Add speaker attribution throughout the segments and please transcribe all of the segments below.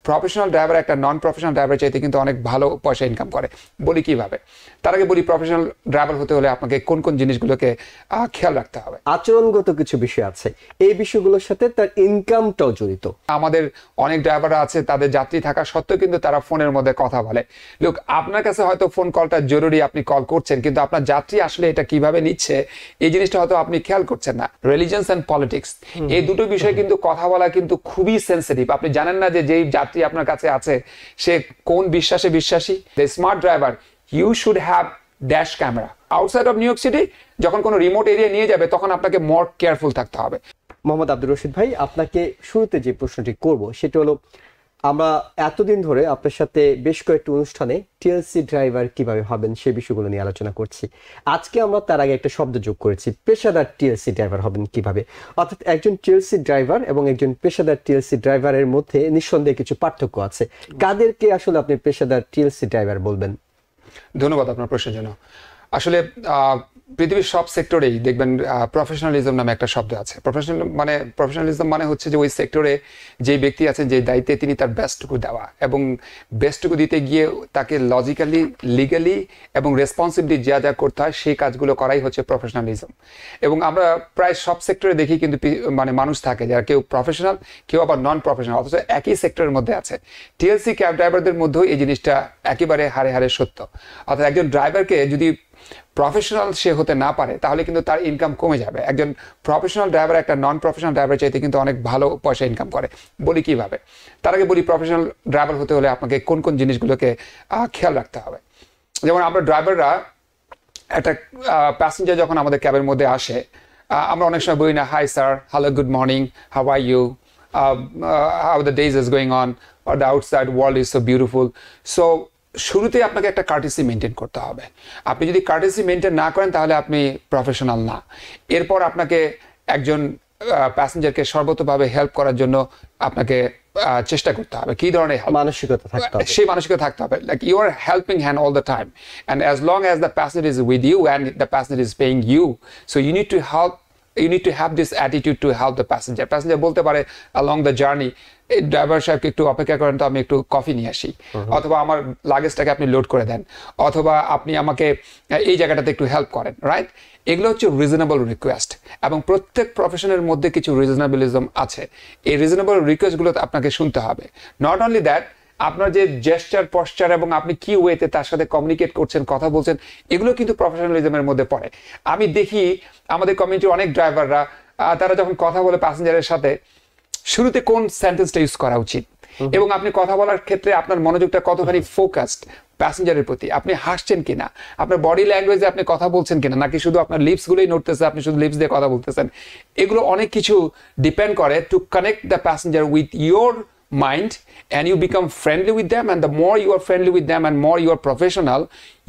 Speaker 1: Professional driver একটা non professional driver চাইতে কিন্তু অনেক ভালো পয়সা ইনকাম করে। বলি কিভাবে, তার আগে বলি প্রফেশনাল ড্রাইভার হতে হলে আপনাকে কোন কোন জিনিসগুলোকে খেয়াল রাখতে হবে।
Speaker 2: আচরণগত কিছু বিষয় আছে, এই বিষয়গুলোর সাথে তার ইনকামটাও জড়িত।
Speaker 1: আমাদের অনেক ড্রাইভাররা আছে তাদের যাত্রী থাকা সত্ত্বেও কিন্তু তারা ফোনের মধ্যে কথা বলে। লোক আপনার কাছে হয়তো ফোন কলটা জরুরি, আপনি কল করছেন, কিন্তু আপনার যাত্রী আসলে এটা কিভাবে নিচ্ছে এই জিনিসটা হয়তো আপনি খেয়াল করছেন না। রিলিজিয়ন্স এন্ড পলিটিক্স, এই দুটো বিষয় কিন্তু কথা বলা কিন্তু খুবই সেন্সিটিভ। আপনি জানেন না যে যেই যাত্রী আপনার কাছে আছে সে কোন বিশ্বাসে বিশ্বাসী। The smart driver, you should have dash camera outside of New York City. যখন কোনো রিমোট এরিয়া নিয়ে যাবে তখন আপনাকে মোর কেয়ারফুল থাকতে হবে।
Speaker 2: মোহাম্মদ আব্দুর রশিদ ভাই, আপনাকে শুরুতে যে প্রশ্নটি করব সেটা হলো, আমরা এতদিন ধরে আপনার সাথে বেশ কয়েকটি অনুষ্ঠানে টিএলসি ড্রাইভার কিভাবে হবেন সে বিষয়গুলো নিয়ে আলোচনা করছি। আজকে আমরা তার আগে একটা শব্দ যোগ করেছি, পেশাদার টিএলসি ড্রাইভার হবেন কিভাবে। অর্থাৎ একজন টিএলসি ড্রাইভার এবং একজন পেশাদার টিএলসি ড্রাইভারের মধ্যে নিঃসন্দেহে কিছু পার্থক্য আছে। কাদেরকে আসলে আপনি পেশাদার টিএলসি ড্রাইভার বলবেন?
Speaker 1: ধন্যবাদ আপনার প্রশ্নের জন্য। আসলে পৃথিবীর সব সেক্টরেই দেখবেন প্রফেশনালিজম নামে একটা শব্দ আছে। প্রফেশনালিজম মানে হচ্ছে যে ওই সেক্টরে যে ব্যক্তি আছেন, যে দায়িত্বে তিনি তার বেস্টটুকু দেওয়া, এবং বেস্টটুকু দিতে গিয়ে তাকে লজিক্যালি, লিগালি এবং রেসপন্সিবলি যা যা করতে হয় সেই কাজগুলো করাই হচ্ছে প্রফেশনালিজম। এবং আমরা প্রায় সব সেক্টরে দেখি কিন্তু মানুষ থাকে যারা কেউ প্রফেশনাল, কেউ আবার নন প্রফেশনাল, অথচ একই সেক্টরের মধ্যে আছে। টিএলসি ক্যাব ড্রাইভারদের মধ্যেও এই জিনিসটা একেবারে হারে হারে সত্য। অর্থাৎ একজন ড্রাইভারকে যদি প্রফেশনাল সে হতে না পারে তাহলে কিন্তু তার ইনকাম কমে যাবে। একজন প্রফেশনাল ড্রাইভার একটা নন প্রফেশনাল ড্রাইভার চাইতে কিন্তু অনেক ভালো পয়সা ইনকাম করে। বলি কিভাবে, তার আগে বলি প্রফেশনাল ড্রাইভার হতে হলে আপনাকে কোন কোন জিনিসগুলোকে খেয়াল রাখতে হবে। যেমন আমরা ড্রাইভাররা একটা প্যাসেঞ্জার যখন আমাদের ক্যাবের মধ্যে আসে, আমরা অনেক সময় বলি না, hi sir, hello, good morning, how are you, how the days is going on, or the outside world is so beautiful. So শুরুতে আপনাকে একটা কার্টেসি মেনটেন করতে হবে। আপনি যদি কার্টেসি মেনটেন না করেন তাহলে আপনি প্রফেশনাল না। এরপর আপনাকে একজন প্যাসেঞ্জারকে সর্বতভাবে হেল্প করার জন্য আপনাকে চেষ্টা করতে হবে। কি ধরনের
Speaker 2: মানসিকতা থাকতে হবে,
Speaker 1: সেই মানসিকতা থাকতে হবে, like you are helping hand all the time, and as long as the passenger is with you and the passenger is paying you, so you need to help, you need to have this attitude to help the passenger. Passenger বলতে পারে along the journey, এই driver সাহেবকে একটু অপেক্ষা করেন তো, আমি একটু কফি নিয়ে আসি, অথবা আমার লাগেজটাকে আপনি লোড করে দেন, অথবা আপনি আমাকে এই জায়গাটাতে একটু হেল্প করেন, রাইট? এগুলো হচ্ছে রিজনেবল রিকোয়েস্ট, এবং প্রত্যেক প্রফেশনের মধ্যে কিছু রিজনেবলিজম আছে। এই রিজনেবল রিকোয়েস্টগুলো আপনাকে শুনতে হবে। নট অনলি দ্যাট, আপনার যে জেস্টার, পশ্চার এবং আপনি কি ওয়েতে তার সাথে কমিউনিকেট করছেন, কথা বলছেন, এগুলো কিন্তু প্রফেশনালিজমের মধ্যে পড়ে। আমি দেখি আমাদের কমিউনিটির অনেক ড্রাইভাররা তারা যখন কথা বলে প্যাসেঞ্জারের সাথে, শুরুতে কোন সেন্টেন্সটা ইউজ করা উচিত এবং আপনি কথা বলার ক্ষেত্রে আপনার মনোযোগটা কতখানি ফোকাসড প্যাসেঞ্জারের প্রতি, আপনি হাসছেন কিনা, আপনার বডি ল্যাঙ্গুয়েজে আপনি কথা বলছেন কিনা, নাকি শুধু আপনার লিপসগুলোই নড়তেছে, আপনি শুধু লিপস দিয়ে কথা বলতেছেন, এগুলো অনেক কিছু ডিপেন্ড করে to connect the passenger with your mind, and you become friendly with them, and the more you are friendly with them and more you are professional,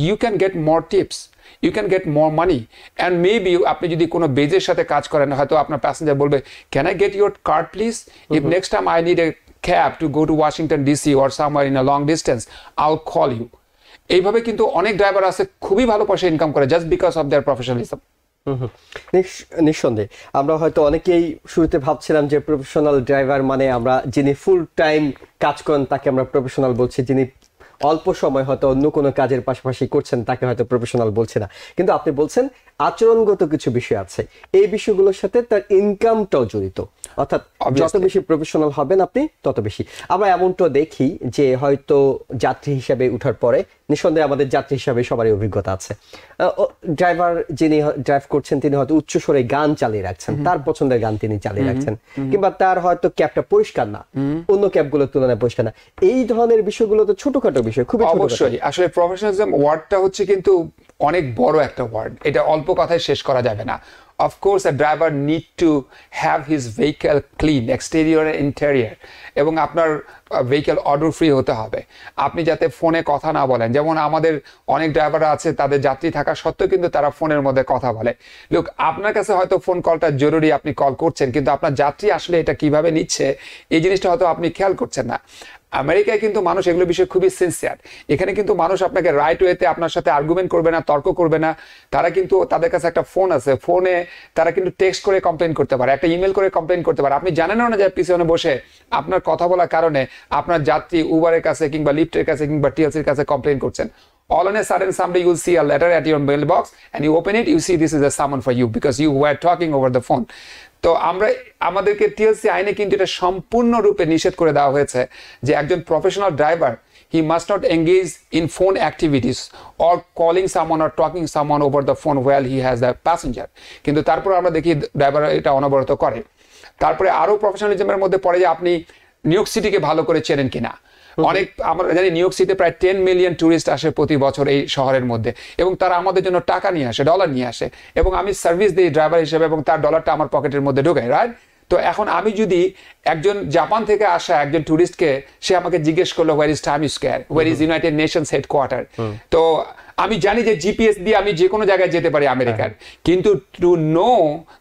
Speaker 1: you can get more tips, you can get more money, and maybe আপনি যদি কোনো বেজের সাথে কাজ করেন, হয়তো আপনার passenger বলবে, can I get your card please, if next time I need a cab to go to Washington DC or somewhere in a long distance, I'll call you. এইভাবে কিন্তু অনেক ড্রাইভার আছে খুবই ভালো পয়সা ইনকাম করে just because of their professionalism.
Speaker 2: নিঃসন্দেহে আমরা হয়তো অনেকেই শুরুতে ভাবছিলাম যে প্রফেশনাল ড্রাইভার মানে আমরা যিনি ফুল টাইম কাজ করেন তাকে আমরা প্রফেশনাল বলছি, যিনি অল্প সময় হয়তো অন্য কোনো কাজের পাশাপাশি করছেন তাকে হয়তো প্রফেশনাল বলছে না। কিন্তু আপনি বলছেন আচরণগত কিছু বিষয় আছে, এই বিষয়গুলোর সাথে তার ইনকামটাও জড়িত। অর্থাৎ যত বেশি প্রফেশনাল হবেন আপনি তত বেশি। আমরা এমনটা দেখি যে হয়তো যাত্রী হিসাবে উঠার পরে, নিঃসন্দেহে আমাদের যাত্রী হিসাবে সবারই অভিজ্ঞতা আছে, ড্রাইভার যিনি ড্রাইভ করছেন তিনি হয়তো উচ্চ স্বরে গান চালিয়ে রাখছেন, তার পছন্দের গান তিনি চালিয়ে রাখছেন, কিংবা তার হয়তো ক্যাবটা পরিষ্কার না, অন্য ক্যাবগুলোর তুলনায় পরিষ্কার না। এই ধরনের বিষয়গুলো তো ছোটখাটো বিষয়, খুবই
Speaker 1: অবশ্যই। আসলে প্রফেশনালিজম ওয়ার্ডটা হচ্ছে কিন্তু অনেক বড় একটা ওয়ার্ড, এটা অল্প কথায় শেষ করা যাবে না। Of course, a driver need to have his vehicle clean, exterior and interior, এবং আপনার ভেহিকেল অডর ফ্রি হতে হবে। আপনি যাতে ফোনে কথা না বলেন, যেমন আমাদের অনেক ড্রাইভাররা আছে তাদের যাত্রী থাকা সত্ত্বেও কিন্তু তারা ফোনের মধ্যে কথা বলে। লোক আপনার কাছে হয়তো ফোন কলটা জরুরি, আপনি কল করছেন, কিন্তু আপনার যাত্রী আসলে এটা কিভাবে নিচ্ছে এই জিনিসটা হয়তো আপনি খেয়াল করছেন না। আমেরিকায় কিন্তু মানুষ এগুলো বিষয়ে খুবই সিনসিয়ার। এখানে কিন্তু মানুষ আপনাকে রাইট ওয়েতে আপনার সাথে আর্গুমেন্ট করবে না, তর্ক করবে না। তারা কিন্তু তাদের কাছে একটা ফোন আছে, ফোনে তারা কিন্তু টেক্সট করে কমপ্লেন করতে পারে, একটা ইমেল করে কমপ্লেন করতে পারে। আপনি জানেন না যে পিছনে বসে আপনার কথা বলার কারণে আপনার যাত্রী উবারের কাছে কিংবা লিফটের কাছে কিংবা টিএলসির কাছে কমপ্লেন করছেন। All on a sudden someday you'll see a letter at your mailbox and you open it, you see this is a summon for you because you were talking over the phone. তো আমরা আমাদেরকে TLC আইনে কিন্তু এটা সম্পূর্ণরূপে নিষেধ করে দেওয়া হয়েছে যে একজন professional driver he must not engage in phone activities or calling someone or talking someone over the phone while he has the passenger. কিন্তু তারপর আমরা দেখি ড্রাইভার এটা অনবরত করে। তারপরে আরো প্রফেশনালিজমের মধ্যে পড়ে যে আপনি নিউ ইয়র্ক সিটিকে ভালো করে চেনেন কিনা। অনেক আমরা জানি নিউ ইয়র্ক সিটিতে প্রায় 10 মিলিয়ন টুরিস্ট আসে প্রতি বছর এই শহরের মধ্যে, এবং তারা আমাদের জন্য টাকা নিয়ে আসে, ডলার নিয়ে আসে, এবং আমি সার্ভিস দিই ড্রাইভার হিসেবে এবং তার ডলারটা আমার পকেটের মধ্যে ঢোকাই, রাইট? তো এখন আমি যদি একজন জাপান থেকে আসা একজন টুরিস্টকে সে আমাকে জিজ্ঞেস করলো where is Times Square, where is United Nations headquarter, তো আমি জানি যে জিপিএস দিয়ে আমি যে কোনো জায়গায় যেতে পারি আমেরিকার, কিন্তু to know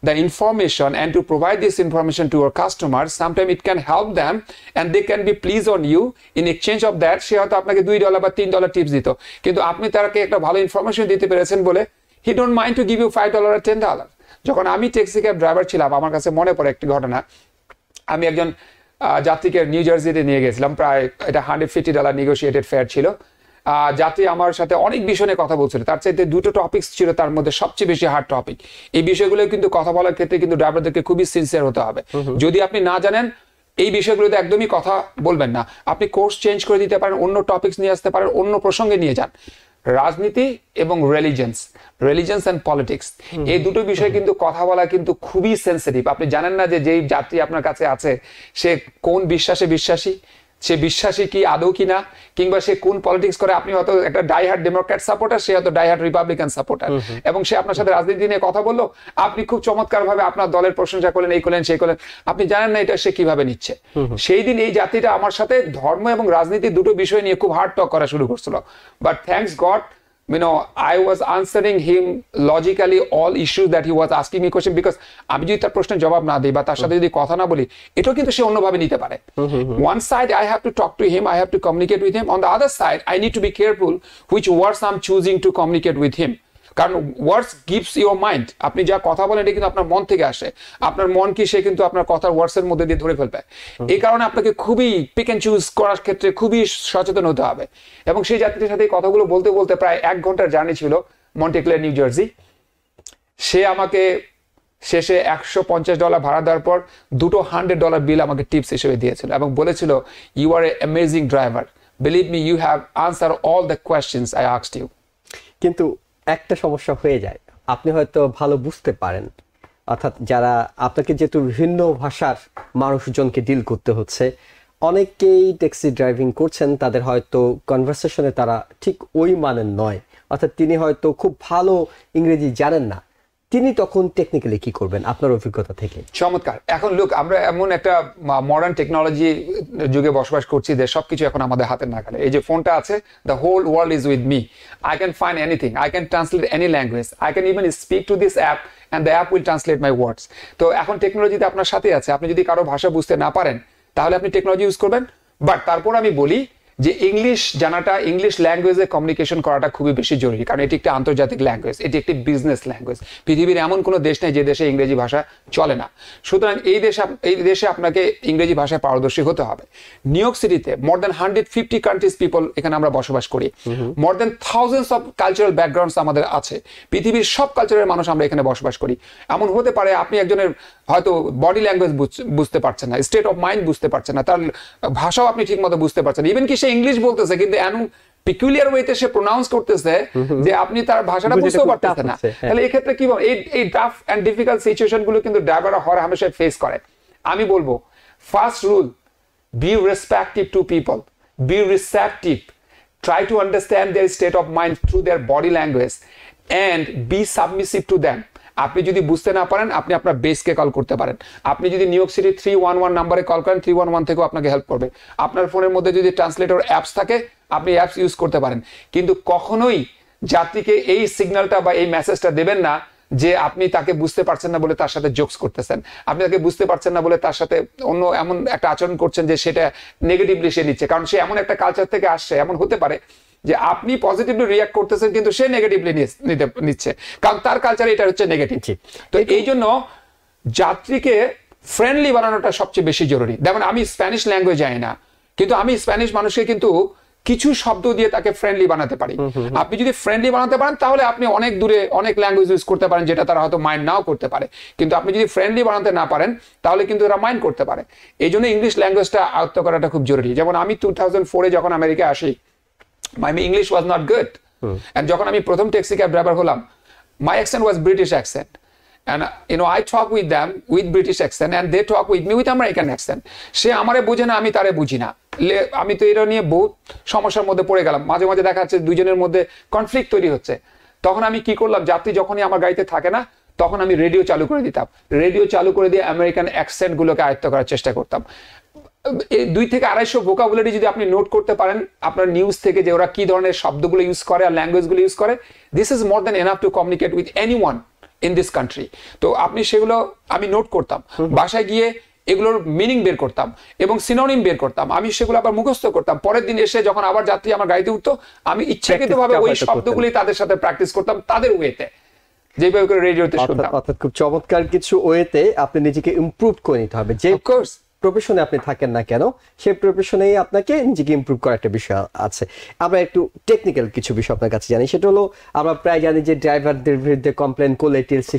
Speaker 1: the information and to provide this information to our customer, sometime it can help them and they can be please on you. In exchange of that সে হয়তো আপনাকে $2 বা $3 টিপস দিত, কিন্তু আপনি তাকে একটা ভালো ইনফরমেশন দিতে পেরেছেন বলে he don't mind to give you $5 or $10। যখন আমি ট্যাক্সি ক্যাব ড্রাইভার ছিলাম, আমার কাছে মনে পড়ে একটি ঘটনা। আমি একজন যাত্রীকে নিউ জার্সিতে নিয়ে গেছিলাম, প্রায় এটা $150 নেগোশিয়েটেড ফেয়ার ছিল। যাত্রী আমার সাথে অনেক বিষয় নিয়ে কথা বলছিল, তার চাইতে দুটো টপিকস ছিল তার মধ্যে সবচেয়ে বেশি হার্ড টপিক। এই বিষয়গুলো কিন্তু কথা বলার ক্ষেত্রে কিন্তু ড্রাইভারদেরকে খুবই সিনসিয়ার হতে হবে। যদি আপনি না জানেন এই বিষয়গুলোতে একদমই কথা বলবেন না, আপনি কোর্স চেঞ্জ করে দিতে পারেন, অন্য টপিকস নিয়ে আসতে পারেন, অন্য প্রসঙ্গে নিয়ে যান। রাজনীতি এবং রিলিজিয়ন্স অ্যান্ড পলিটিক্স, এই দুটো বিষয়ে কিন্তু কথা বলা কিন্তু খুবই সেন্সিটিভ। আপনি জানেন না যে যেই যাত্রী আপনার কাছে আছে সে কোন বিশ্বাসে বিশ্বাসী, সে বিশ্বাসী কি আদৌ কিনা, কিংবা সে কোন পলিটিক্স করে। আপনি হয়তো একটা ডাইহার্ড ডেমোক্র্যাট সাপোর্টার, সে হয়তো ডাইহার্ড রিপাবলিকান সাপোর্টার, এবং সে আপনার সাথে রাজনীতি নিয়ে কথা বললো, আপনি খুব চমৎকার ভাবে আপনার দলের প্রশংসা করলেন, এই করলেন সেই করলেন, আপনি জানেন না এটা সে কিভাবে নিচ্ছে। সেই দিন এই জাতিটা আমার সাথে ধর্ম এবং রাজনীতি দুটো বিষয় নিয়ে খুব হার্ড টক করা শুরু করছিল, but thanks god, you know, I was answering him logically all issues that he was asking me question, because আমি যদি তার প্রশ্নের জবাব না দিই বা তার সাথে যদি কথা না বলি, এটাও কিন্তু সে অন্যভাবে নিতে পারে। One side I have to talk to him, I have to communicate with him. On the other side I need to be careful which words I'm choosing to communicate with him, কারণ ওয়ার্ডস gives your mind. আপনি যা কথা বলেন এটা কিন্তু আপনার মন থেকে আসে, আপনার মন কি সে কিন্তু আপনার কথার ওয়ার্ডসের মধ্যে দিয়ে ধরে ফেলবে। এই কারণে আপনাকে খুবই পিক অ্যান্ড চুজ করার ক্ষেত্রে খুবই সচেতন হতে হবে। এবং সেই যাত্রীর সাথে কথাগুলো বলতে বলতে প্রায় 1 ঘন্টার জার্নি ছিল মন্টেক্লেয়ার নিউ জার্সি। সে আমাকে শেষে $150 ভাড়া দেওয়ার পর দুটো $100 বিল আমাকে টিপস হিসেবে দিয়েছিল এবং বলেছিল, you are a amazing driver, believe me, you have answer all the questions I asked you.
Speaker 2: কিন্তু একটা সমস্যা হয়ে যায়, আপনি হয়তো ভালো বুঝতে পারেন, অর্থাৎ যারা আপনাকে যেহেতু ভিন্ন ভাষার মানুষজনকে ডিল করতে হচ্ছে, অনেকেই ট্যাক্সি ড্রাইভিং করছেন, তাদের হয়তো কনভারসেশনে তারা ঠিক ওই মানের নয়, অর্থাৎ তিনি হয়তো খুব ভালো ইংরেজি জানেন না, তিনি তখন টেকনিক্যালি কি করবেন আপনার অভিজ্ঞতা থেকে?
Speaker 1: চমৎকার। এখন লুক, আমরা এমন একটা মডার্ন টেকনোলজি যুগে বসবাস করছি যে সবকিছু এখন আমাদের হাতের নাগালে। এই যে ফোনটা আছে, the whole world is with me, I can find anything, I can translate any language, I can even speak to this app and the app will translate my words. তো এখন টেকনোলজিতে আপনার সাথে আছে, আপনি যদি কারো ভাষা বুঝতে না পারেন তাহলে আপনি টেকনোলজি ইউজ করবেন। বাট তারপর আমি বলি যে ইংলিশ জানাটা, ইংলিশ ল্যাঙ্গুয়েজে কমিউনিকেশন করাটা খুবই বেশি জরুরি, কারণ এটি একটি আন্তর্জাতিক ল্যাঙ্গুয়েজ, এটি একটি বিজনেস ল্যাঙ্গুয়েজ। পৃথিবীর এমন কোনো দেশ নেই যে দেশে ইংরেজি ভাষা চলে না। সুতরাং এই দেশে আপনাকে ইংরেজি ভাষায় পারদর্শী হতে হবে। নিউ ইয়র্ক সিটিতে মোর দ্যান 150 কান্ট্রিজ পিপল এখানে আমরা বসবাস করি, more than thousands of cultural backgrounds আমাদের আছে, পৃথিবীর সব কালচারের মানুষ আমরা এখানে বসবাস করি। এমন হতে পারে আপনি একজনের হয়তো বডি ল্যাঙ্গুয়েজ বুঝতে পারছেন না, স্টেট অফ মাইন্ড বুঝতে পারছেন না, তার ভাষাও আপনি ঠিক মতো বুঝতে পারছেন, ইভেন কি সে ইংলিশ বলতেছে কিন্তু এমন পিকুলিয়ার ওয়েতে সে প্রোনাউন্স করতেছে যে আপনি তার ভাষাটা বুঝতেও পারতেছেন না। তাহলে এই ক্ষেত্রে কি এই টাফ এন্ড ডিফিকাল্ট সিচুয়েশন গুলো কিন্তু ড্রাইভাররা হর হামেশা ফেস করে। আমি বলবো, first rule, be respective to people, be receptive, try to understand their state of mind through their body language and be submissive to them. আপনি যদি বুঝতে না পারেন আপনি আপনার বেসকে কল করতে পারেন। আপনি যদি নিউ ইয়র্ক সিটি 311 নাম্বারে কল করেন, 311 থেকেও আপনাকে হেল্প করবে। আপনার ফোনের মধ্যে যদি ট্রান্সলেটর অ্যাপস থাকে আপনি অ্যাপস ইউজ করতে পারেন, কিন্তু কখনোই যাত্রীকে এই সিগন্যালটা বা এই মেসেজটা দেবেন না যে আপনি তাকে বুঝতে পারছেন না বলে তার সাথে জোকস করতেছেন, আপনি তাকে বুঝতে পারছেন না বলে তার সাথে অন্য এমন একটা আচরণ করছেন যে সেটা নেগেটিভলি সে নিচ্ছে, কারণ সে এমন একটা কালচার থেকে আসছে। এমন হতে পারে যে আপনি পজিটিভলি রিয়াক্ট করতেছেন কিন্তু সে নেগেটিভলি নিচ্ছে, কারণ তার কালচারে এটা হচ্ছে নেগেটিভ। তো এই জন্য যাত্রীকে ফ্রেন্ডলি বানানোটা সবচেয়ে বেশি জরুরি। যেমন আমি স্প্যানিশ ল্যাঙ্গুয়েজ জানি না, কিন্তু আমি স্প্যানিশ মানুষকে কিন্তু কিছু শব্দ দিয়ে তাকে ফ্রেন্ডলি বানাতে পারি। আপনি যদি ফ্রেন্ডলি বানাতে পারেন তাহলে আপনি অনেক দূরে অনেক ল্যাঙ্গুয়েজ ইউজ করতে পারেন যেটা তারা হয়তো মাইন্ড নাও করতে পারে, কিন্তু আপনি যদি ফ্রেন্ডলি বানাতে না পারেন তাহলে কিন্তু এরা মাইন্ড করতে পারে। এই জন্য ইংলিশ ল্যাঙ্গুয়েজটা আয়ত্ত করাটা খুব জরুরি। যেমন আমি 2004-এ যখন আমেরিকা আসি, my English was not good, and যখন আমি প্রথম ট্যাক্সি ক্যাব ড্রাইভার হলাম, my accent was British accent, and I talk with them with British accent and they talk with me with American accent. সে আমারে বুঝে না, আমি তারে বুঝি না। আমি তো এটা নিয়ে বহুত সমস্যার মধ্যে পড়ে গেলাম। মাঝে মাঝে দেখা যাচ্ছে দুজনের মধ্যে কনফ্লিক্ট তৈরি হচ্ছে। তখন আমি কি করলাম, যাত্রী যখনই আমার গাড়িতে থাকে না তখন আমি রেডিও চালু করে দিতাম, রেডিও চালু করে দিয়ে আমেরিকান অ্যাকসেন্ট গুলোকে আয়ত্ত করার চেষ্টা করতাম। এই 2 থেকে 250 ভোকাবুলারি যদি আপনি নোট করতে পারেন আপনার নিউজ থেকে, যে ওরা কি ধরনের শব্দগুলো ইউজ করে আর ল্যাঙ্গুয়েজগুলো ইউজ করে, this is more than enough to communicate with anyone in this country. তো আপনি সেগুলো আমি নোট করতাম, বাসায় গিয়ে এগুলোর মিনিং বের করতাম এবং সিনোনিম বের করতাম, আমি সেগুলো আবার মুখস্থ করতাম। পরের দিন এসে যখন আবার যাত্রী আমার গাড়িতে উঠতো, আমি ইচ্ছাকৃতভাবে ওই শব্দগুলি তাদের সাথে প্র্যাকটিস করতাম তাদের ওয়েতে, যেভাবে করে রেডিওতে শুনতাম।
Speaker 2: অর্থাৎ খুব চমৎকার কিছু ওয়েতে আপনি নিজেকে ইমপ্রুভ করে নিতে হবে। যে প্রফেশনে আপনি থাকেন না কেন, সেই প্রফেশনেই আপনাকে নিজেকে ইমপ্রুভ করার একটা বিষয় আছে। আমরা একটু টেকনিক্যাল কিছু বিষয় আপনার কাছে জানি, সেটা হলো আমরা প্রায় জানি যে ড্রাইভারদের বিরুদ্ধে কমপ্লেন করলে টিএলসি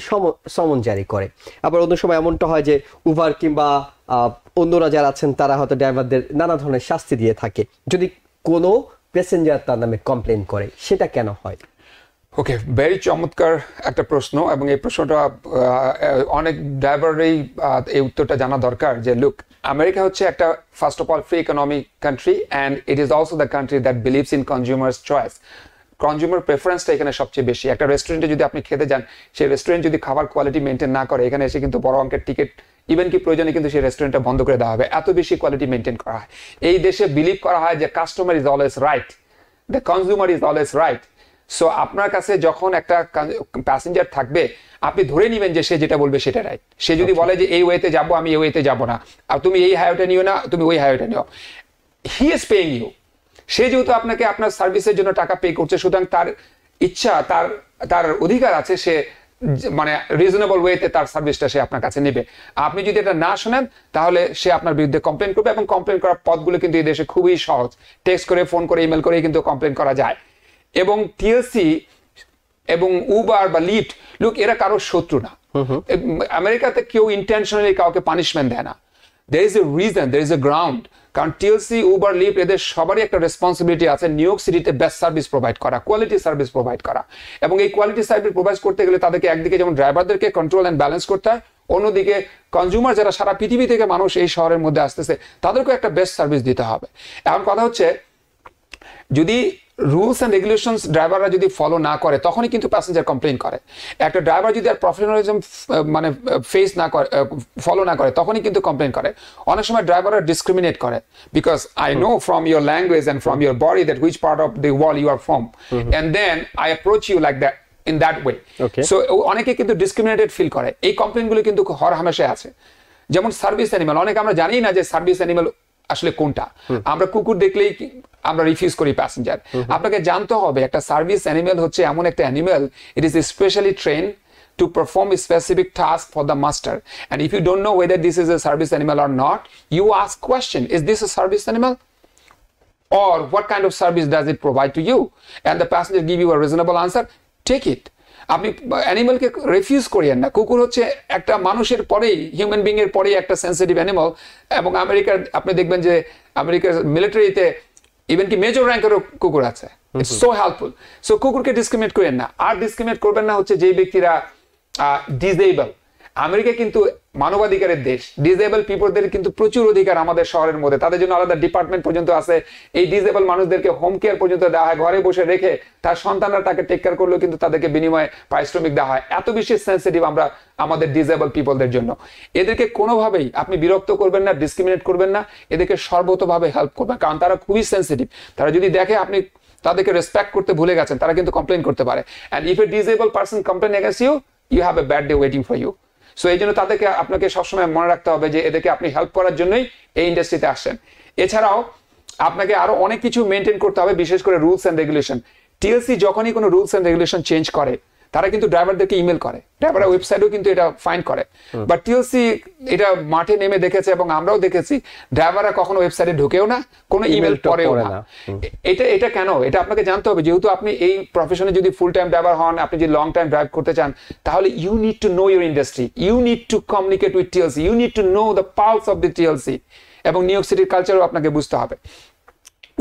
Speaker 2: সমন জারি করে। আবার অন্য সময় এমনটা হয় যে উবার কিংবা অন্যরা যারা আছেন তারা হয়তো ড্রাইভারদের নানা ধরনের শাস্তি দিয়ে থাকে যদি কোনো প্যাসেঞ্জার তার নামে কমপ্লেন করে, সেটা কেন হয়?
Speaker 1: ওকে, ভেরি চমৎকার একটা প্রশ্ন, এবং এই প্রশ্নটা অনেক ড্রাইভারেরই এই উত্তরটা জানা দরকার। যে লুক, আমেরিকা হচ্ছে একটা first of all free economic country and it is also the country that believes in consumers choice. Consumer প্রেফারেন্সটা এখানে সবচেয়ে বেশি। একটা রেস্টুরেন্টে যদি আপনি খেতে যান, সেই রেস্টুরেন্ট যদি খাবার কোয়ালিটি মেনটেন না করে, এখানে এসে কিন্তু বড় অঙ্কের টিকিট, ইভেন কি প্রয়োজনে কিন্তু সেই রেস্টুরেন্টটা বন্ধ করে দেওয়া হবে, এত বেশি কোয়ালিটি মেনটেন করা হয়। এই দেশে বিলিভ করা হয় যে customer is always right, the consumer is always right. So আপনার কাছে যখন একটা প্যাসেঞ্জার থাকবে, আপনি ধরে নেবেন যে সে যেটা বলবে সেটা রাইট। সে যদি বলে যে এই ওয়েতে যাবো, আমি এই ওয়েতে যাবো না, আর তুমি এই হাইওয়েটা নিও না, তুমি ওই হাইওয়েটা নিও, হি ইজ পেইং ইউ। সে যেহেতু আপনাকে আপনার সার্ভিসের জন্য টাকা পে করছে, সুতরাং তার ইচ্ছা, তার অধিকার আছে সে মানে রিজনেবল ওয়েতে তার সার্ভিসটা সে আপনার কাছে নেবে। আপনি যদি এটা না শোনেন তাহলে সে আপনার বিরুদ্ধে কমপ্লেন করবে, এবং কমপ্লেন করার পথগুলো কিন্তু এই দেশে খুবই সহজ। টেক্সট করে, ফোন করে, ইমেল করে কিন্তু কমপ্লেন করা যায়। এবং টিএলসি এবং উবার বা লিফট, লুক, এরা কারোর শত্রু না। আমেরিকাতে কেউ ইন্টেনশনালি কাউকে পানিশমেন্ট দেয় না। There is a reason, there is a ground. কারণ টিএলসি, উবার, লিফট, এদের সবারই একটা রেসপন্সিবিলিটি আছে নিউ ইয়র্ক সিটিতে বেস্ট সার্ভিস প্রোভাইড করা, কোয়ালিটি সার্ভিস প্রোভাইড করা। এবং এই কোয়ালিটি সার্ভিস প্রোভাইড করতে গেলে তাদেরকে একদিকে যেমন ড্রাইভারদেরকে কন্ট্রোল অ্যান্ড ব্যালেন্স করতে হয়, অন্যদিকে কনজিউমার যারা সারা পৃথিবী থেকে মানুষ এই শহরের মধ্যে আসতেছে তাদেরকেও একটা বেস্ট সার্ভিস দিতে হবে। এখন কথা হচ্ছে, যদি রুলস অ্যান্ড রেগুলেশনস ড্রাইভাররা যদি ফলো না করে তখনই কিন্তু প্যাসেঞ্জার কমপ্লেন করে। একটা ড্রাইভার যদি আর প্রফেশনালিজম মানে ফেস না করে, ফলো না করে, তখনই কিন্তু কমপ্লেন করে। অনেক সময় ড্রাইভাররা ডিসক্রিমিনেট করে, because I know from your language and from your body that which part of the world you are from, and then I approach you like that in that way. So অনেকে কিন্তু discriminated feel করে। এই কমপ্লেনগুলো কিন্তু হর হামেশায় আছে। যেমন service animal, অনেকে আমরা জানি না যে সার্ভিস অ্যানিমাল আসলে কোনটা। আমরা কুকুর দেখলেই আমরা রিফিউজ করি প্যাসেঞ্জার। আপনাকে জানতে হবে একটা সার্ভিস অ্যানিমাল হচ্ছে এমন একটা animal, it is specially train to perform a specific task for the master, and if you don't know whether this is a service animal or not, you ask question, is this a service animal, or what kind of service does it provide to you, and the passenger give you a reasonable answer, take it. আপনি অ্যানিমালকে refuse করিয়েন না। কুকুর হচ্ছে একটা মানুষের পরেই, human being এর পরেই একটা সেন্সিটিভ অ্যানিমাল। এবং আমেরিকার আপনি দেখবেন যে আমেরিকার মিলিটারিতে ইভেন কি মেজর র্যাঙ্কেরও কুকুর আছে। It's so helpful. সো কুকুরকে ডিসক্রিমিনেট করেন না। আর ডিসক্রিমিনেট করবেন না হচ্ছে যে ব্যক্তিরা ডিসেবল। আমেরিকা কিন্তু মানবাধিকারের দেশ। ডিসেবল পিপলদের কিন্তু প্রচুর অধিকার আমাদের শহরের মধ্যে, তাদের জন্য আলাদা ডিপার্টমেন্ট পর্যন্ত আছে। এই ডিসেবল মানুষদেরকে হোম কেয়ার পর্যন্ত দেওয়া হয়, ঘরে বসে রেখে তার সন্তানরা তাকে টেক কেয়ার করলেও কিন্তু তাদেরকে বিনিময়ে পারিশ্রমিক দেওয়া হয়। এত বেশি সেন্সিটিভ আমরা আমাদের ডিসেবল পিপলদের জন্য। এদেরকে কোনোভাবেই আপনি বিরক্ত করবেন না, ডিসক্রিমিনেট করবেন না, এদেরকে সর্বতভাবে হেল্প করবেন, কারণ তারা খুবই সেন্সিটিভ। তারা যদি দেখে আপনি তাদেরকে রেসপেক্ট করতে ভুলে গেছেন, তারা কিন্তু কমপ্লেন করতে পারে। And if a disable person complain against you, you have a bad day waiting for you. সো এই জন্য তাদেরকে আপনাকে সবসময় মনে রাখতে হবে যে এদেরকে আপনি হেল্প করার জন্যই এই ইন্ডাস্ট্রিতে আসছেন। এছাড়াও আপনাকে আরো অনেক কিছু মেনটেন করতে হবে, বিশেষ করে রুলস এন্ড রেগুলেশন। টিএলসি যখনই কোনো রুলস এন্ড রেগুলেশন চেঞ্জ করে তারা কিন্তু ড্রাইভারদেরকে ইমেল করে, ড্রাইভাররা ওয়েবসাইটেও কিন্তু এটা ফাইন্ড করে। বাট টিএলসি এটা মাঠে নেমে দেখেছে এবং আমরাও দেখেছি ড্রাইভাররা কখনো ওয়েবসাইটে ঢুকেও না, কোনো ইমেল পড়েও না। এটা কেন, এটা আপনাকে জানতে হবে। যেহেতু আপনি এই প্রফেশনে যদি ফুল টাইম ড্রাইভার হন, আপনি যদি লং টাইম ড্রাইভ করতে চান, তাহলে you need to know your industry, you need to communicate with TLC, you need to know the pulse of the TLC. এবং নিউ ইয়র্ক সিটির কালচারও আপনাকে বুঝতে হবে।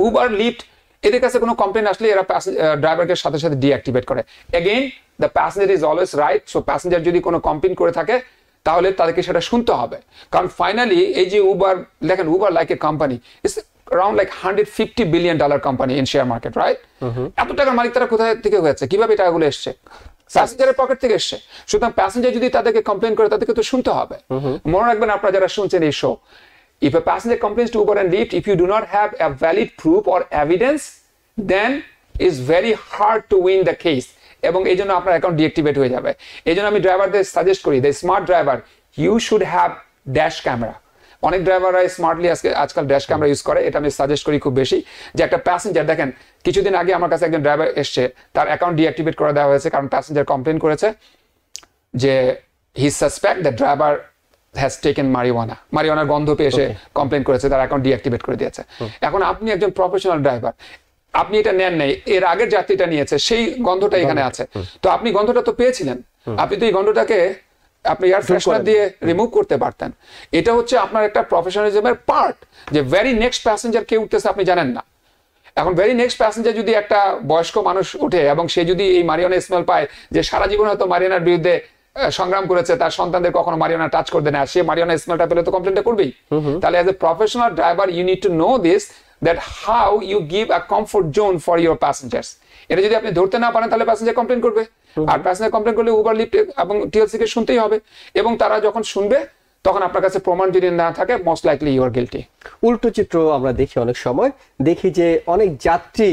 Speaker 1: উবার, লিফট, এদের কাছে কোনো কমপ্লেন আসলে এরা ড্রাইভারকে সাথে সাথে ডিঅ্যাক্টিভেট করে। Again the passenger is always right. So passenger যদি কোনো কমপ্লেন করে থাকে তাহলে তাদেরকে সেটা শুনতে হবে, কারণ ফাইনালি এই যে উবার, দেখেন Uber like a company, it's around like $150 billion company in share market, right? এত টাকার মালিক তারা কোথায় থেকে হয়েছে, কিভাবে টাকাগুলো এসছে? প্যাসেঞ্জারের পকেট থেকে এসছে। সুতরাং প্যাসেঞ্জার যদি তাদেরকে কমপ্লেন করে তাদেরকে তো শুনতে হবে। মনে রাখবেন আপনারা যারা শুনছেন এই show, if a passenger complains to Uber and Lyft, if you do not have a valid proof or evidence, then it's very hard to win the case. এবং এই জন্য আপনার অ্যাকাউন্ট ডিঅ্যাক্টিভেট হয়ে যাবে। এই জন্য আমি ড্রাইভারদের সাজেস্ট করি, the smart driver, you should have dash camera. অনেক ড্রাইভাররা স্মার্টলি আজকাল ড্যাশ ক্যামেরা ইউজ করে, এটা আমি সাজেস্ট করি খুব বেশি। যে একটা প্যাসেঞ্জার, দেখেন কিছুদিন আগে আমার কাছে একজন ড্রাইভার এসছে, তার অ্যাকাউন্ট ডিঅ্যাক্টিভেট করে দেওয়া হয়েছে কারণ প্যাসেঞ্জার কমপ্লেন করেছে যে he suspect the driver has taken marijuanaর গন্ধ পেয়ে এসে কমপ্লেন করেছে, তার অ্যাকাউন্ট ডিঅ্যাক্টিভেট করে দিয়েছে। এখন আপনি একজন প্রফেশনাল ড্রাইভার, আপনি এটা নেন নাই, এর আগের যাত্রীটা নিয়েছে, সেই গন্ধটা এখানে আছে, তো আপনি গন্ধটা তো পেয়েছিলেন, আপনি তো এই গন্ধটাকে আপনি এয়ার ফ্রেশনার দিয়ে রিমুভ করতে পারতেন। এটা হচ্ছে আপনার একটা প্রফেশনালিজমের পার্ট, যে ভেরি নেক্সট প্যাসেঞ্জার কে উঠতেছে আপনি জানেন না। এখন ভেরি নেক্সট প্যাসেঞ্জার যদি একটা বয়স্ক মানুষ উঠে এবং সে যদি এই মারিওয়ানা স্মেল পায়, যে সারা জীবন হয়তো মারিওয়ানার বিরুদ্ধে সংগ্রাম করেছে, তার সন্তানদের কখনো মারিওয়ানা টাচ করবে না, সে মারিওয়ানা স্মেলটা পেলে তো কমপ্লেনটা করবেই। তাহলে as a professional driver you need to know this, that how you give a comfort zone for your passengers. এটা যদি আপনি ধরতে না পারেন তাহলে প্যাসেঞ্জার কমপ্লেন করবে, আর প্যাসেঞ্জার কমপ্লেন করলে উবার, লিফট এবং টিএলসি কে শুনতেই হবে। এবং তারা যখন শুনবে তখন আপনার কাছে প্রমাণ যদি না থাকে, most likely you are guilty.
Speaker 2: উল্টো চিত্র আমরা দেখি, অনেক সময় দেখি যে অনেক যাত্রী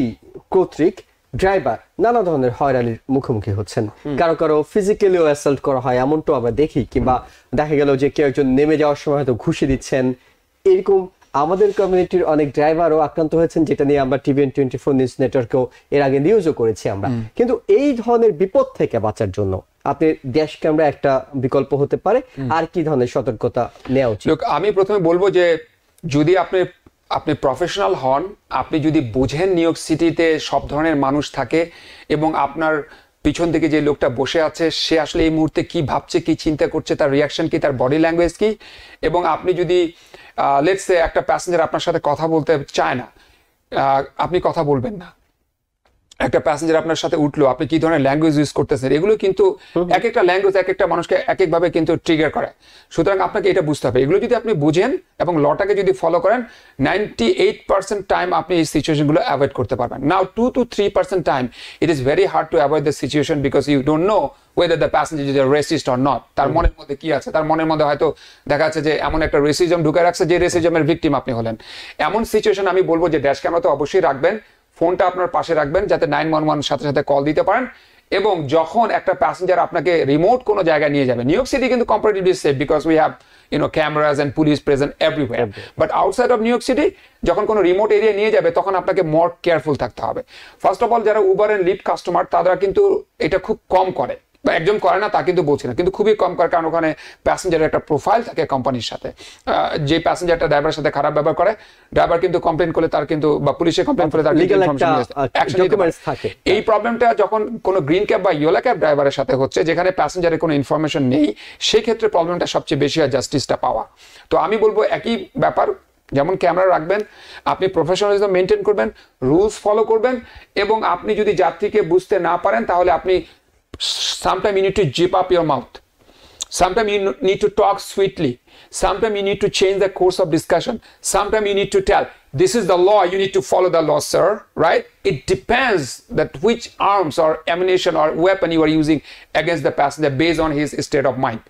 Speaker 2: কর্তৃক ড্রাইভার নানা ধরনের হয়রানির মুখোমুখি হচ্ছেন, কারো কারো ফিজিক্যালিও অ্যাসাল্ট করা হয়, এমনটাও আমরা দেখি। কিংবা দেখা গেল যে কেউ একজন নেমে যাওয়ার সময় হয়তো ঘুষি দিচ্ছেন। এরকম আমাদের কমিউনিটির অনেক ড্রাইভারও আক্রান্ত হয়েছেন, যেটা নিয়ে আমরা টিভিএন 24 নিউজ নেটওয়ার্কেও এর আগে নিউজও করেছি আমরা। কিন্তু এই ধরনের বিপদ থেকে বাঁচার জন্য আপনি ড্যাশ ক্যামেরা একটা বিকল্প হতে পারে, আর কি ধরনের সতর্কতা নেওয়া উচিত?
Speaker 1: আমি প্রথমে বলবো যে যদি আপনি প্রফেশনাল হন, আপনি যদি বুঝেন নিউ ইয়র্ক সিটিতে সব ধরনের মানুষ থাকে এবং আপনার পিছন থেকে যে লোকটা বসে আছে সে আসলে এই মুহূর্তে কি ভাবছে, কি চিন্তা করছে, তার রিয়াকশন কি, তার বডি ল্যাঙ্গুয়েজ কি, এবং আপনি যদি লেটস সে একটা প্যাসেঞ্জার আপনার সাথে কথা বলতে চায় না, আপনি কথা বলবেন না। একটা প্যাসেঞ্জার আপনার সাথে উঠলো, আপনি কি ধরনের ল্যাঙ্গুয়েজ ইউজ করতেছেন, এগুলো কিন্তু এক একটা ল্যাঙ্গুয়েজ এক একটা মানুষকে এক একভাবে কিন্তু ট্রিগার করে। সুতরাং আপনাকে এটা বুঝতে হবে। এগুলো যদি আপনি বুঝেন এবং লটাকে যদি ফলো করেন, 98% টাইম আপনি এই সিচুয়েশনগুলো অ্যাভয়েড করতে পারবেন। Now 2 to 3% time it is very hard to avoid the situation, because you don't know whether the passenger is a racist or not. তার মনের মধ্যে কি আছে, তার মনের মধ্যে হয়তো দেখা যাচ্ছে যে এমন একটা রেসিজম ঢুকে রাখছে যে রেসিজমের ভিকটিম আপনি হলেন। এমন সিচুয়েশন আমি বলবো যে ড্যাশ ক্যামেরা তো অবশ্যই রাখবেন, ফোনটা আপনার পাশে রাখবেন যাতে 911 সাথে সাথে কল দিতে পারেন। এবং যখন একটা প্যাসেঞ্জার আপনাকে রিমোট কোনো জায়গায় নিয়ে যাবে, নিউ ইয়র্ক সিটি কিন্তু comparatively safe because we have cameras and police present everywhere. But outside of New York City, যখন কোনো রিমোট এরিয়া নিয়ে যাবে তখন আপনাকে মোর কেয়ারফুল থাকতে হবে। ফার্স্ট অফ অল, যারা উবার এন্ড লিফট কাস্টমার তারা কিন্তু এটা খুব কম করে, বা একজন করে না তা কিন্তু বলছি না, কিন্তু খুবই কম করে, কারণ ওখানে প্যাসেঞ্জারের একটা প্রোফাইল থাকে কোম্পানির সাথে। যে প্যাসেঞ্জারটা ড্রাইভারের সাথে খারাপ ব্যবহার করে, ড্রাইভার কিন্তু কমপ্লেন করলে তার কিন্তু, বা পুলিশে কমপ্লেন করলে তার থাকে। এই প্রবলেমটা যখন কোনো গ্রিন ক্যাব বা ইয়েলো ক্যাব ড্রাইভারের সাথে হচ্ছে, যেখানে প্যাসেঞ্জারের কোনো ইনফরমেশন নেই, সেই ক্ষেত্রে প্রবলেমটা সবচেয়ে বেশি হয় জাস্টিসটা পাওয়া। তো আমি বলবো একই ব্যাপার, যেমন ক্যামেরা রাখবেন, আপনি প্রফেশনালিজম মেনটেন করবেন, রুলস ফলো করবেন, এবং আপনি যদি যাত্রীকে বুঝতে না পারেন তাহলে আপনি sometimes you need to zip up your mouth. Sometimes you need to talk sweetly. Sometimes you need to change the course of discussion. Sometimes you need to tell, this is the law, you need to follow the law, sir, right? It depends that which arms or ammunition or weapon you are using against the passenger based on his state of mind.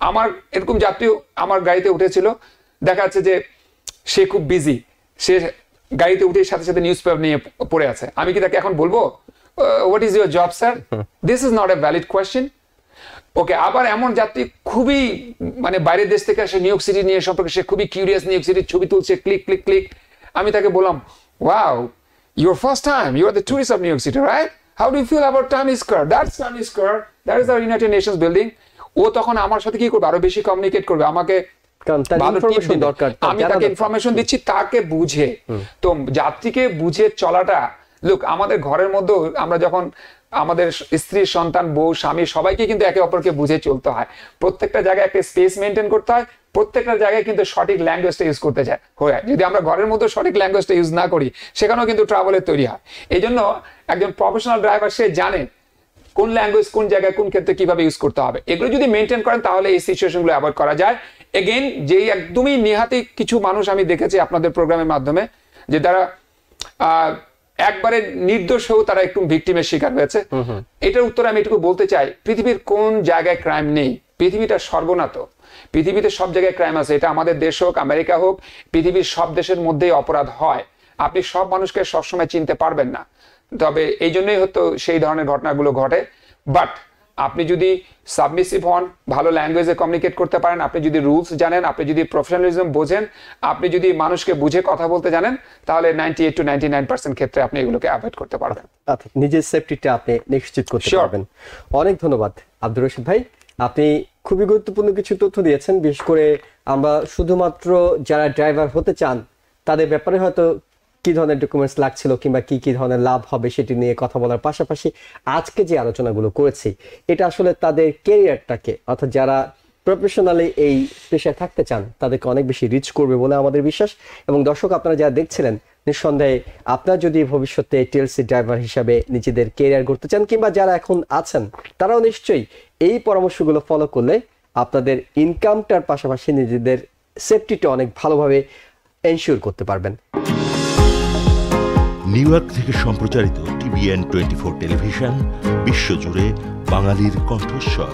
Speaker 1: আমার এরকম যাত্রী আমার গাড়িতে উঠেছিল, দেখা যাচ্ছে যে সে খুব বিজি, সে গাড়িতে উঠে সাথে সাথে নিউজ পেপার নিয়ে পড়ে আছে। আমি কি তাকে এখন বলবো what is your job, sir? This is not a valid question. ওকে, আবার এমন যাত্রী খুবই মানে বাইরের দেশ থেকে আসে, নিউ ইয়র্ক সিটি নিয়ে সম্পর্কে সে খুবই কিউরিয়াস, নিউ ইয়র্ক সিটির ছবি তুলছে, ক্লিক ক্লিক ক্লিক। আমি তাকে বললাম, wow, your first time, you are the tourist of New York City, right? How do you feel about Times Square? That's Times Square, that is our United Nations building. ও তখন আমার সাথে কি করবে, আরো বেশি কমিউনিকেট করবে, আমাকে আমি তাকে ইনফরমেশন দিচ্ছি তাকে বুঝে। তো যাত্রীকে বুঝে চলাটা, লুক আমাদের ঘরের মধ্যে আমরা যখন আমাদের স্ত্রী, সন্তান, বউ, স্বামী সবাইকে কিন্তু একে অপরকে বুঝে চলতে হয়। প্রত্যেকটা জায়গায় একটা স্পেস মেনটেন করতে হয়, প্রত্যেকটা জায়গায় কিন্তু সঠিক ল্যাঙ্গুয়েজটা ইউজ করতে হয়। যদি আমরা ঘরের মধ্যে সঠিক ল্যাঙ্গুয়েজটা ইউজ না করি, সেখানেও কিন্তু ট্রাভেলের তৈরি হয়। এই জন্য একজন প্রফেশনাল ড্রাইভার সে জানে কোন ল্যাঙ্গুয়েজ কোন জায়গায় কোন ক্ষেত্রে কিভাবে ইউজ করতে হবে। এগুলো যদি মেনটেন করেন তাহলে এই সিচুয়েশনগুলো অ্যাভয়েড করা যায়। এগেইন, যেই একদমই নেহাতি কিছু মানুষ আমি দেখেছি আপনাদের প্রোগ্রামের মাধ্যমে, যে তারা একবারে নির্দোষ হয়েও তারা একটু ভিকটিমের শিকার হয়েছে। এটার উত্তরে আমি এটুকু বলতে চাই, পৃথিবীর কোন জায়গায় ক্রাইম নেই? পৃথিবীটা সর্বনাত, পৃথিবীতে সব জায়গায় ক্রাইম আছে। এটা আমাদের দেশ হোক, আমেরিকা হোক, পৃথিবীর সব দেশের মধ্যেই অপরাধ হয়। আপনি সব মানুষকে সবসময় চিনতে পারবেন না, তবে এই জন্যই হয়তো সেই ধরনের ঘটনাগুলো ঘটে। বাট আপনি যদি সাবমিসিভ হন, ভালো ল্যাঙ্গুয়েজে কমিউনিকেট করতে পারেন, আপনি যদি রুলস জানেন, আপনি যদি প্রফেশনালিজম বোঝেন, আপনি যদি মানুষকে বুঝে কথা বলতে জানেন, তাহলে 98 to 99% ক্ষেত্রে আপনি এগুলোকে অ্যাভয়েড করতে পারবেন।
Speaker 2: নিজের সেফটিটা আপনি নিশ্চিত করতে পারবেন। অনেক ধন্যবাদ আব্দুর রশিদ ভাই, আপনি খুবই গুরুত্বপূর্ণ কিছু তথ্য দিয়েছেন। বিশেষ করে আমরা শুধুমাত্র যারা ড্রাইভার হতে চান তাদের ব্যাপারে হয়তো কি ধরনের ডকুমেন্টস লাগছিল কিংবা কি কি ধরনের লাভ হবে সেটি নিয়ে কথা বলার পাশাপাশি আজকে যে আলোচনাগুলো করেছি এটা আসলে তাদের ক্যারিয়ারটাকে, অর্থাৎ যারা প্রফেশনালি এই পেশায় থাকতে চান তাদেরকে অনেক বেশি রিচ করবে বলে আমাদের বিশ্বাস। এবং দর্শক আপনারা যারা দেখছিলেন, নিঃসন্দেহে আপনারা যদি ভবিষ্যতে টিএলসি ড্রাইভার হিসাবে নিজেদের ক্যারিয়ার গড়তে চান কিংবা যারা এখন আছেন তারাও নিশ্চয়ই এই পরামর্শগুলো ফলো করলে আপনাদের ইনকামটার পাশাপাশি নিজেদের সেফটিটা অনেক ভালোভাবে এনশিওর করতে পারবেন।
Speaker 3: নিউ ইয়র্ক থেকে সম্প্রচারিত TVN 24 টেলিভিশন, বিশ্বজুড়ে বাঙালির কণ্ঠস্বর।